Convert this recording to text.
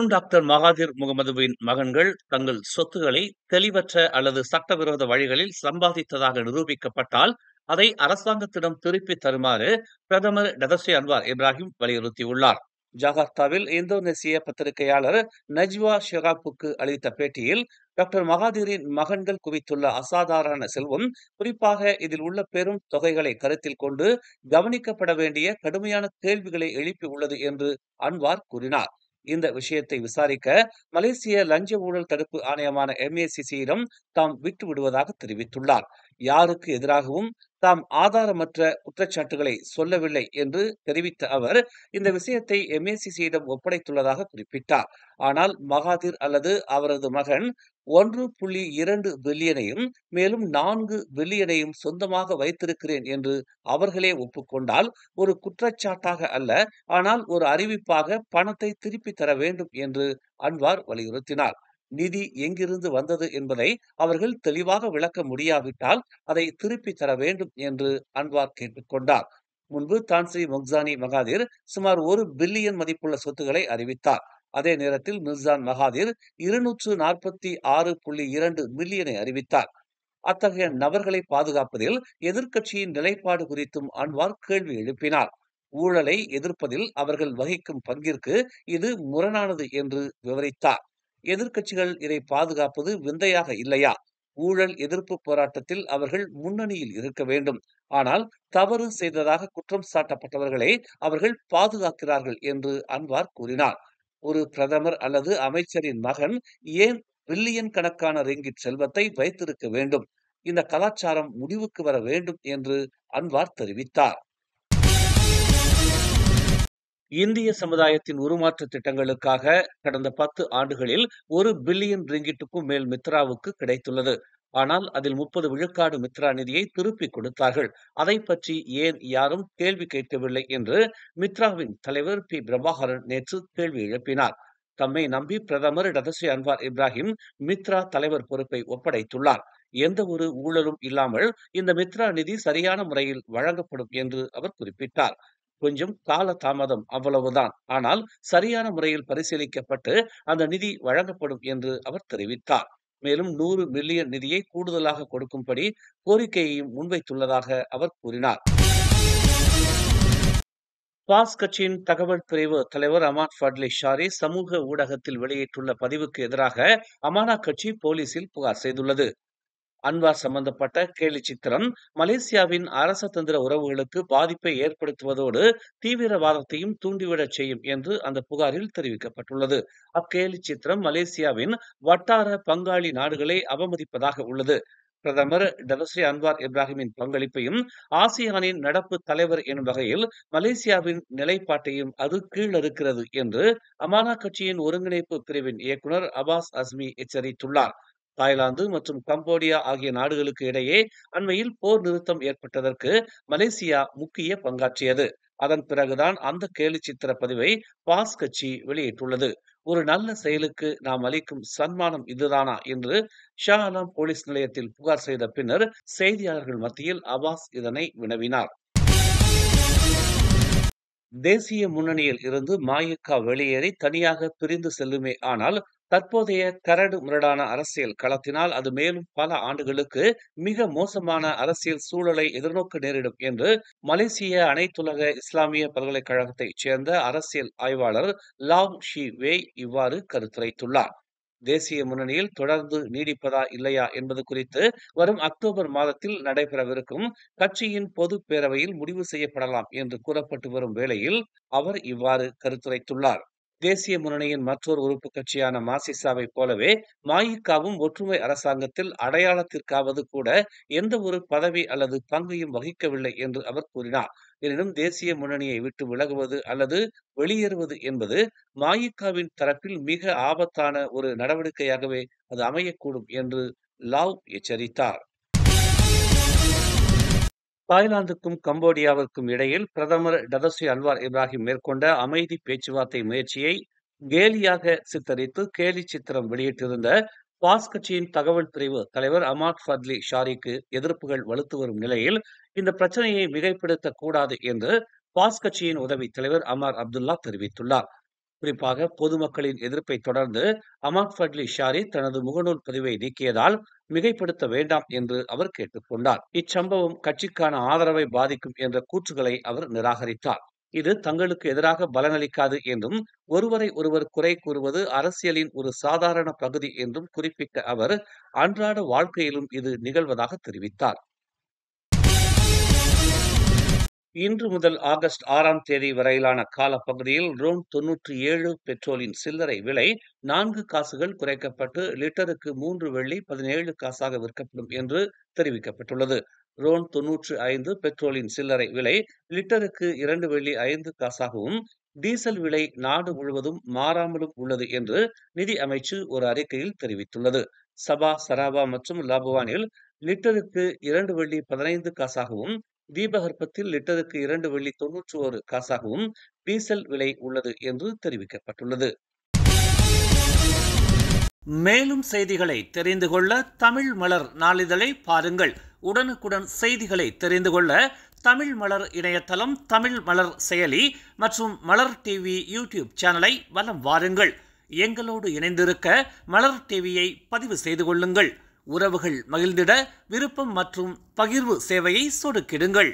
Doctor Mahathir முகமதுவின் மகன்கள் தங்கள் சொத்துக்களை தெளிவற்ற அல்லது சட்டவிரோத வழிகளில் சம்பாதித்ததாக நிரூபிக்கப்பட்டால் அதை அரசாங்கத்திடம் திருப்பித் தருமாறு பிரதமர் டதஸ்ரீ அன்வார் இப்ராஹிம் வலியுறுத்தியுள்ளார். ஜகார்த்தாவில் இந்தோனேசிய பத்திரிகையாளர் நஜ்வா ஷிராப்புக்கு அளித்த பேட்டியில், டாக்டர் மகாதிரின் மகன்கள் குவித்துள்ள அசாதாரண செல்வம், குறிப்பாக இதில் உள்ள பெரும் தொகைகளை கருத்தில் கொண்டு கவனிக்கப்பட வேண்டிய கடுமையான கேள்விகளை எழுப்பி உள்ளது என்று அன்வார் கூறினார். இந்த விஷயத்தை விசாரிக்க மலேசிய லஞ்ச ஊழல் தடுப்பு ஆணையமான MACC-யிடம் தாம் விட்டு விடுவதாக தெரிவித்துள்ளார். யாருக்கு எதிராகவும் தாம் ஆதாரமற்ற குற்றச்சாட்டுகளை சொல்லவில்லை என்று தெரிவித்த அவர், இந்த விஷயத்தை MACC-யிடம் ஒப்படைத்துள்ளதாக குறிப்பிட்டார். ஆனால் மகாதிர் அல்லது அவரது மகன் 1.2 பில்லியனையும் மேலும் 4 பில்லியனையும் சொந்தமாக வைத்திருக்கிறேன் என்று அவர்களே ஒப்புக்கொண்டால் ஒரு குற்றச்சாட்டாக அல்ல, ஆனால் ஒரு அறிவிப்பாக பணத்தை திருப்பித் தர வேண்டும் என்று அன்வார் வலியுறுத்தினார். நிதி எங்கிருந்து வந்தது என்பதை அவர்கள் தெளிவாக விளக்க முடியாவிட்டால் அதை திருப்பித் தர வேண்டும் என்று அன்வார் கேட்டுக்கொண்டார். முன்பு தான்ஸ்ரீ மொக்சானி மகாதிர் சுமார் 1 பில்லியன் மதிப்புள்ள சொத்துக்களை அறிவித்தார். அதே நேரத்தில் மிர்சான் மகாதிர் 246.2 மில்லியனை அறிவித்தார். அத்தகைய நபர்களை பாதுகாப்பதில் எதிர்க்கட்சியின் நிலைப்பாடு குறித்தும் அன்வார் கேள்வி எழுப்பினார். ஊழலை எதிர்ப்பதில் அவர்கள் வகிக்கும் பங்கிற்கு இது முரணானது என்று விவரித்தார். எதிர்க்கட்சிகள் இதை பாதுகாப்பது விந்தையாக இல்லையா? ஊழல் எதிர்ப்பு போராட்டத்தில் அவர்கள் முன்னணியில் இருக்க வேண்டும். ஆனால் தவறு செய்ததாக குற்றம் சாட்டப்பட்டவர்களை அவர்கள் பாதுகாக்கிறார்கள் என்று அன்வார் கூறினார். ஒரு பிரதமர் அல்லது அமைச்சரின் மகன் ஏன் பில்லியன் கணக்கான ரிங்கிட் செல்வத்தை வைத்திருக்க வேண்டும்? இந்த கலாச்சாரம் முடிவுக்கு வர வேண்டும் என்று அன்வார் தெரிவித்தார். இந்திய சமுதாயத்தின் உருமாற்ற திட்டங்களுக்காக கடந்த 10 ஆண்டுகளில் 1 பில்லியன் ரிங்கிட்டுக்கும் மேல் மித்ராவுக்கு கிடைத்துள்ளது. ஆனால் அதில் 30 விழுக்காடு மித்ரா நிதியை திருப்பிக் கொடுத்தார்கள். அதை பற்றி ஏன் யாரும் கேள்வி கேட்கவில்லை என்று மித்ராவின் தலைவர் பி. பிரபாகரன் நேற்று கேள்வி எழுப்பினார். தம்மை நம்பி பிரதமர் டதஸ்ரீ அன்வார் இப்ராஹிம் மித்ரா தலைவர் பொறுப்பை ஒப்படைத்துள்ளார். எந்த ஒரு ஊழலும் இல்லாமல் இந்த மித்ரா நிதி சரியான முறையில் வழங்கப்படும் என்று அவர் குறிப்பிட்டார். கொஞ்சம் கால தாமதம், அவ்வளவுதான். ஆனால் சரியான முறையில் பரிசீலிக்கப்பட்டு அந்த நிதி வழங்கப்படும் என்று அவர் தெரிவித்தார். மேலும் 100 மில்லியன் நிதியை கூடுதலாக கொடுக்கும்படி கோரிக்கையையும் முன்வைத்துள்ளதாக அவர் கூறினார். பாஸ் கட்சியின் தகவல் பிரிவு தலைவர் அமாட் ஃபட்லி ஷாரி சமூக ஊடகத்தில் வெளியிட்டுள்ள பதிவுக்கு எதிராக அமானா கட்சி போலீசில் புகார் செய்துள்ளது. அன்வார் சம்பந்தப்பட்ட கேலி சித்திரம் மலேசியாவின் அரசதந்திர உறவுகளுக்கு பாதிப்பை ஏற்படுத்துவதோடு தீவிரவாதத்தையும் தூண்டிவிடச் செய்யும் என்று அந்த புகாரில் தெரிவிக்கப்பட்டுள்ளது. அக்கேலி சித்திரம் மலேசியாவின் வட்டார பங்காளி நாடுகளை அவமதிப்பதாக உள்ளது. பிரதமர் டதஸ்ரீ அன்வார் இப்ராஹிமின் பங்களிப்பையும் ஆசியானின் நடப்பு தலைவர் எனும் வகையில் மலேசியாவின் நிலைப்பாட்டையும் அது கீழறுக்கிறது என்று அமானா கட்சியின் ஒருங்கிணைப்பு பிரிவின் இயக்குனர் அபாஸ் அஸ்மி எச்சரித்துள்ளார். தாய்லாந்து மற்றும் கம்போடியா ஆகிய நாடுகளுக்கு இடையே அண்மையில் போர் நிறுத்தம் ஏற்பட்டதற்கு மலேசியா முக்கிய பங்காற்றியது. அதன் பிறகுதான் அந்த கேலி சித்திர பதிவை பாஸ் கட்சி வெளியிட்டுள்ளது. ஒரு நல்ல செயலுக்கு நாம் அளிக்கும் சன்மானம் இதுதானா என்று ஷா அலாம் போலீஸ் நிலையத்தில் புகார் செய்த பின்னர் செய்தியாளர்கள் மத்தியில் அபாஸ் இதனை வினவினார். தேசிய முன்னணியில் இருந்து மஇகா வெளியேறி தனியாக பிரிந்து செல்லுமே ஆனால் தற்போதைய கரடு முரடான அரசியல் களத்தினால் அது மேலும் பல ஆண்டுகளுக்கு மிக மோசமான அரசியல் சூழலை எதிர்நோக்க நேரிடும் என்று மலேசிய அனைத்துலக இஸ்லாமிய பல்கலைக்கழகத்தைச் சேர்ந்த அரசியல் ஆய்வாளர் லாவ் ஷி வேய் இவ்வாறு கருத்துரைத்துள்ளார். தேசிய முன்னணியில் தொடர்ந்து நீடிப்பதா இல்லையா என்பது குறித்து வரும் அக்டோபர் மாதத்தில் நடைபெறவிருக்கும் கட்சியின் பொது பேரவையில் முடிவு செய்யப்படலாம் என்று கூறப்பட்டு வரும் வேளையில் அவர் இவ்வாறு கருத்துரைத்துள்ளார். தேசிய முன்னணியின் மற்றொரு உறுப்பு கட்சியான மாசிசாவை போலவே மஇகாவும் ஒற்றுமை அரசாங்கத்தில் அடையாளத்திற்காவது கூட எந்த ஒரு பதவி அல்லது பங்கையும் வகிக்கவில்லை என்று அவர் கூறினார். எனினும் தேசிய முன்னணியை விட்டு விலகுவது அல்லது வெளியேறுவது என்பது மஇகாவின் தரப்பில் மிக ஆபத்தான ஒரு நடவடிக்கையாகவே அது அமையக்கூடும் என்று லாவ் எச்சரித்தார். தாய்லாந்துக்கும் கம்போடியாவிற்கும் இடையில் பிரதமர் டதஸ்ரீ அன்வார் இப்ராஹிம் மேற்கொண்ட அமைதி பேச்சுவார்த்தை முயற்சியை கேலியாக சித்தரித்து கேலி சித்திரம் வெளியிட்டிருந்த பாஸ் கட்சியின் தகவல் பிரிவு தலைவர் அமாட் ஃபட்லி ஷாரிக்கு எதிர்ப்புகள் வலுத்து வரும் நிலையில் இந்த பிரச்சனையை மிகைப்படுத்தக் கூடாது என்று பாஸ் கட்சியின் உதவி தலைவர் அமார் அப்துல்லா தெரிவித்துள்ளார். குறிப்பாக பொதுமக்களின் எதிர்ப்பை தொடர்ந்து அமாத் ஃபட்லி ஷாரி தனது முகநூல் பதிவை நீக்கியதால் மிகைப்படுத்த வேண்டாம் என்று அவர் கேட்டுக்கொண்டார். இச்சம்பவம் கட்சிக்கான ஆதரவை பாதிக்கும் என்ற கூற்றுகளை அவர் நிராகரித்தார். இது தங்களுக்கு எதிராக பலனளிக்காது என்றும் ஒருவரை ஒருவர் குறை கூறுவது அரசியலின் ஒரு சாதாரண பகுதி என்றும் குறிப்பிட்ட அவர் அன்றாட வாழ்க்கையிலும் இது நிகழ்வதாக தெரிவித்தார். இன்று முதல் ஆகஸ்ட் 6ஆம் தேதி வரையிலான காலப்பகுதியில் ரோன் 97 பெட்ரோலின் சில்லறை விலை 4 காசுகள் குறைக்கப்பட்டு லிட்டருக்கு 3 வெள்ளி 17 காசாக விற்கப்படும் என்று தெரிவிக்கப்பட்டுள்ளது. ரோன் 95 பெட்ரோலின் சில்லறை விலை லிட்டருக்கு 2 வெள்ளி 5 காசாகவும், டீசல் விலை நாடு முழுவதும் மாறாமலும் உள்ளது என்று நிதி அமைச்சு ஒரு அறிக்கையில் தெரிவித்துள்ளது. சபா, சராபா மற்றும் லாபுவானில் லிட்டருக்கு 2 வெள்ளி 15 காசாகவும், தீபகற்பத்தில் லிட்டருக்கு 2 வெள்ளி 91 காசாகவும் டீசல் விலை உள்ளது என்று தெரிவிக்கப்பட்டுள்ளது. மேலும் செய்திகளை தெரிந்து கொள்ள தமிழ் மலர் நாளிதழை பாருங்கள். உடனுக்குடன் செய்திகளை தெரிந்து கொள்ள தமிழ் மலர் இணையதளம், தமிழ் மலர் செயலி மற்றும் மலர் டிவி யூடியூப் சேனலை வலம் வாருங்கள். எங்களோடு இணைந்திருக்க மலர் டிவியை பதிவு செய்து கொள்ளுங்கள். உறவுகள் மகிழ்ந்திட விருப்பம் மற்றும் பகிர்வு சேவையை சொடுக்கிடுங்கள்.